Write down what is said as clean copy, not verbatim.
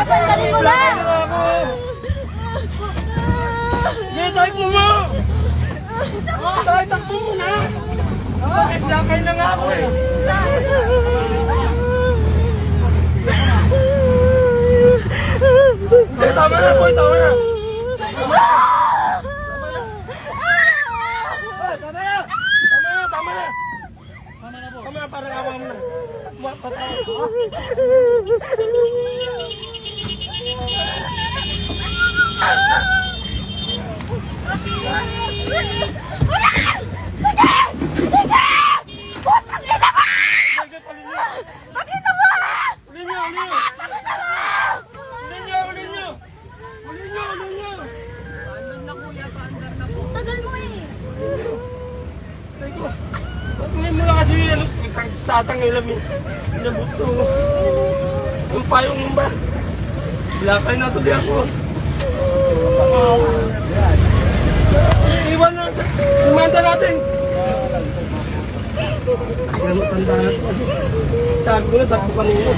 Sandali mo na! May takbo mo! Takbo mo na! Lakay na nga ako eh! Tama na, boy! Tama na! Tama na, parang awa mo na. Tagal mo eh! Ngayon mo lang kasi tatanggilan mo. Inabot ko. Yung payong mo ba? Lakay na tuloy ako. Iwan na. Sumanda natin. Ganun tanda na ito. Sabi ko na, takbo kanina.